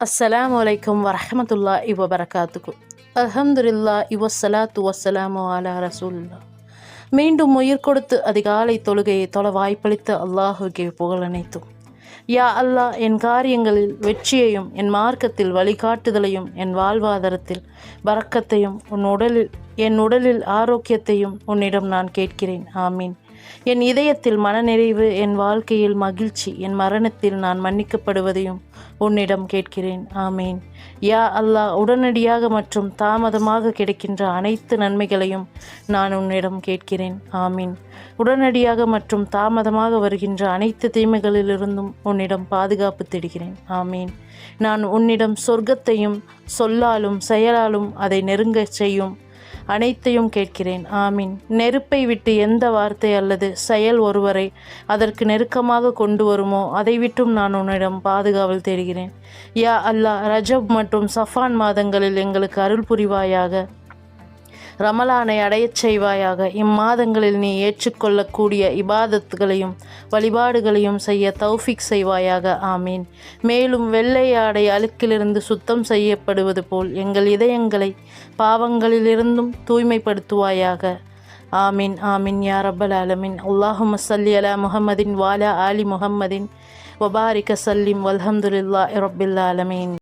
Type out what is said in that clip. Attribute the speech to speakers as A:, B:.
A: அஸ்ஸலாமு அலைக்கும் வரஹ்மத்துல்லாஹி வபரகாத்துகு. அல்ஹம்துலில்லாஹி வஸ்ஸலாத்து வஸ்ஸலாமு அலா ரசூலில்லாஹ். மீண்டும் உயிர் கொடுத்து அதிகாலை தொழுகையை தொழ வாய்ப்பளித்த அல்லாஹுக்கே புகழ் அனைத்தும். யா அல்லாஹ், என் காரியங்களில் வெற்றியையும் என் மார்க்கத்தில் வழிகாட்டுதலையும் என் வாழ்வாதாரத்தில் பரக்கத்தையும் என் உடலில் ஆரோக்கியத்தையும் உன்னிடம் நான் கேட்கிறேன். ஆமீன். என் இதயத்தில் மனநிறைவு, என் வாழ்க்கையில் மகிழ்ச்சி, என் மரணத்தில் நான் மன்னிக்கப்படுவதையும் உன்னிடம் கேட்கிறேன். ஆமீன். யா அல்லாஹ், உடனடியாக மற்றும் தாமதமாக கிடைக்கின்ற அனைத்து நன்மைகளையும் நான் உன்னிடம் கேட்கிறேன். ஆமீன். உடனடியாக மற்றும் தாமதமாக வருகின்ற அனைத்து தீமைகளிலிருந்தும் உன்னிடம் பாதுகாப்பு தேடுகிறேன். ஆமீன். நான் உன்னிடம் சொர்க்கத்தையும் சொல்லாலும் செயலாலும் அதை நெருங்கச் செய்யும் அனைத்தையும் கேட்கிறேன். ஆமீன். நெருப்பை விட்டு எந்த வார்த்தை அல்லது செயல் ஒருவரை அதற்கு நெருக்கமாக கொண்டு வருமோ அதை விட்டும் நான் உன்னிடம் பாதுகாவல் தேடுகிறேன். யா அல்லாஹ், ரஜப் மற்றும் சஃபான் மாதங்களில் எங்களுக்கு அருள் புரிவாயாக. ரமலானை அடையச் செய்வாயாக. இம்மாதங்களில் நீ ஏற்றுக்கொள்ளக்கூடிய இபாதத்துகளையும் வழிபாடுகளையும் செய்ய தௌஃபிக் செய்வாயாக. ஆமீன். மேலும் வெள்ளை ஆடை அழுக்கிலிருந்து சுத்தம் செய்யப்படுவது போல் எங்கள் இதயங்களை பாவங்களிலிருந்தும் தூய்மைப்படுத்துவாயாக. ஆமீன். ஆமீன் யா ரப்பல் ஆலமீன். அல்லாஹும்ம ஸல்லி அலா முஹம்மதின் வாலா ஆலி முஹம்மதின் வபாரிக சல்லிம் வல்ஹம்துலில்லாஹி ரப்பில் ஆலமீன்.